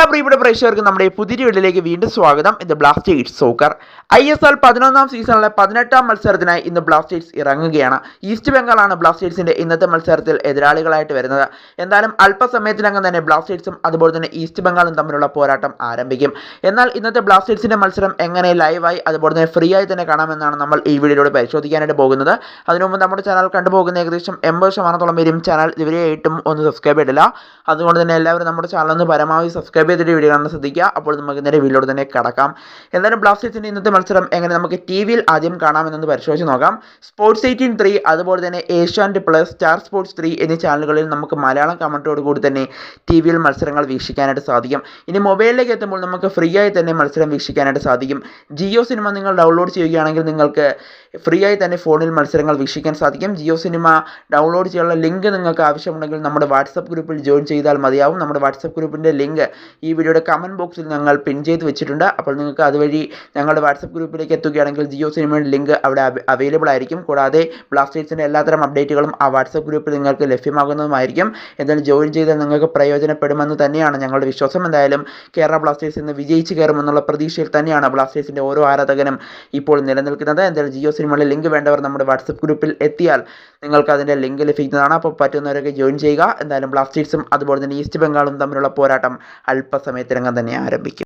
എല്ലാ പ്രിയപ്പെട്ട പ്രേക്ഷകർക്കും നമ്മുടെ പുതിയ വീഡിയോയിലേക്ക് വീണ്ടും സ്വാഗതം. ഇത് ബ്ലാസ്റ്റേഴ്സ് സോക്കർ ISL 11ാം സീസണിലെ 18ാം മത്സരത്തിനായി ഇന്ന് ബ്ലാസ്റ്റേഴ്സ് ഇറങ്ങുകയാണ്. ഈസ്റ്റ് ബംഗാളാണ് ബ്ലാസ്റ്റേഴ്സിന്റെ ഇന്നത്തെ മത്സരത്തിൽ എതിരാളികളായിട്ട് വരുന്നത്. എന്തായാലും അല്പസമയത്തിനകം തന്നെ ബ്ലാസ്റ്റേഴ്സും അതുപോലെ തന്നെ ഈസ്റ്റ് ബംഗാളും തമ്മിലുള്ള പോരാട്ടം ആരംഭിക്കും. എന്നാൽ ഇന്നത്തെ ബ്ലാസ്റ്റേഴ്സിന്റെ മത്സരം എങ്ങനെ ലൈവായി അതുപോലെ തന്നെ ഫ്രീ ആയി തന്നെ കാണാമെന്നാണ് നമ്മൾ ഈ വീഡിയോയിലൂടെ പരിശോധിക്കാനായിട്ട് പോകുന്നത്. അതിനു മുമ്പ് നമ്മുടെ ചാനൽ കണ്ടുപോകുന്ന ഏകദേശം 80% പേരും ചാനൽ ഇതുവരെയായിട്ടും ഒന്ന് സബ്സ്ക്രൈബ് ചെയ്തില്ല. അതുകൊണ്ട് തന്നെ എല്ലാവരും നമ്മുടെ ചാനൽ ഒന്ന് പരമാവധി സബ്സ്ക്രൈബ് ചെയ്തിട്ട് വീഡിയോ കാണാൻ ശ്രദ്ധിക്കുക. അപ്പോൾ നമുക്ക് നേരെ വീഡിയോയോട് തന്നെ കടക്കാം. എന്തായാലും ബ്ലാസ്റ്റേഴ്സിൻ്റെ ഇന്നത്തെ മത്സരം എങ്ങനെ നമുക്ക് TV-യിൽ ആദ്യം കാണാമെന്നൊന്ന് പരിശോധിച്ച് നോക്കാം. സ്പോർട്സ് 18 3 അതുപോലെ തന്നെ ഏഷ്യാനെറ്റ് പ്ലസ്, സ്റ്റാർ സ്പോർട്സ് 3 എന്നീ ചാനലുകളിൽ നമുക്ക് മലയാളം കമൻറ്റോട് കൂടി തന്നെ TV-യിൽ മത്സരങ്ങൾ വീക്ഷിക്കാനായിട്ട് സാധിക്കും. ഇനി മൊബൈലിലേക്ക് എത്തുമ്പോൾ നമുക്ക് ഫ്രീ ആയി തന്നെ മത്സരം വീക്ഷിക്കാനായിട്ട് സാധിക്കും. ജിയോ സിനിമ നിങ്ങൾ ഡൗൺലോഡ് ചെയ്യുകയാണെങ്കിൽ നിങ്ങൾക്ക് ഫ്രീ ആയി തന്നെ ഫോണിൽ മത്സരങ്ങൾ വീക്ഷിക്കാൻ സാധിക്കും. ജിയോ സിനിമ ഡൗൺലോഡ് ചെയ്യാനുള്ള ലിങ്ക് നിങ്ങൾക്ക് ആവശ്യമുണ്ടെങ്കിൽ നമ്മുടെ വാട്സപ്പ് ഗ്രൂപ്പിൽ ജോയിൻ ചെയ്താൽ മതിയാവും. നമ്മുടെ വാട്സപ്പ് ഗ്രൂപ്പിൻ്റെ ലിങ്ക് ഈ വീഡിയോയുടെ കമൻറ്റ് ബോക്സിൽ ഞങ്ങൾ പിൻ ചെയ്ത് വെച്ചിട്ടുണ്ട്. അപ്പോൾ നിങ്ങൾക്ക് അതുവഴി ഞങ്ങളുടെ വാട്സപ്പ് ഗ്രൂപ്പിലേക്ക് എത്തുകയാണെങ്കിൽ ജിയോ സിനിമയുടെ ലിങ്ക് അവിടെ അവൈലബിൾ ആയിരിക്കും. കൂടാതെ ബ്ലാസ്റ്റേഴ്സിൻ്റെ എല്ലാത്തരം അപ്ഡേറ്റുകളും ആ വാട്സപ്പ് ഗ്രൂപ്പിൽ നിങ്ങൾക്ക് ലഭ്യമാകുന്നതുമായിരിക്കും. എന്തായാലും ജോയിൻ ചെയ്താൽ നിങ്ങൾക്ക് പ്രയോജനപ്പെടുമെന്ന് തന്നെയാണ് ഞങ്ങളുടെ വിശ്വാസം. എന്തായാലും കേരള ബ്ലാസ്റ്റേഴ്സ് ഇന്ന് വിജയിച്ച് കയറുമെന്നുള്ള പ്രതീക്ഷയിൽ തന്നെയാണ് ബ്ലാസ്റ്റേഴ്സിൻ്റെ ഓരോ ആരാധകനും ഇപ്പോൾ നിലനിൽക്കുന്നത്. എന്തായാലും ജിയോ സിനിമയുടെ ലിങ്ക് വേണ്ടവർ നമ്മുടെ വാട്സപ്പ് ഗ്രൂപ്പിൽ എത്തിയാൽ നിങ്ങൾക്ക് അതിൻ്റെ ലിങ്ക് ലഭിക്കുന്നതാണ്. അപ്പോൾ പറ്റുന്നവരൊക്കെ ജോയിൻ ചെയ്യുക. എന്തായാലും ബ്ലാസ്റ്റേഴ്സും അതുപോലെ തന്നെ ഈസ്റ്റ് ബംഗാളും തമ്മിലുള്ള പോരാട്ടം അല്പസമയത്തിനകം തന്നെ ആരംഭിക്കും.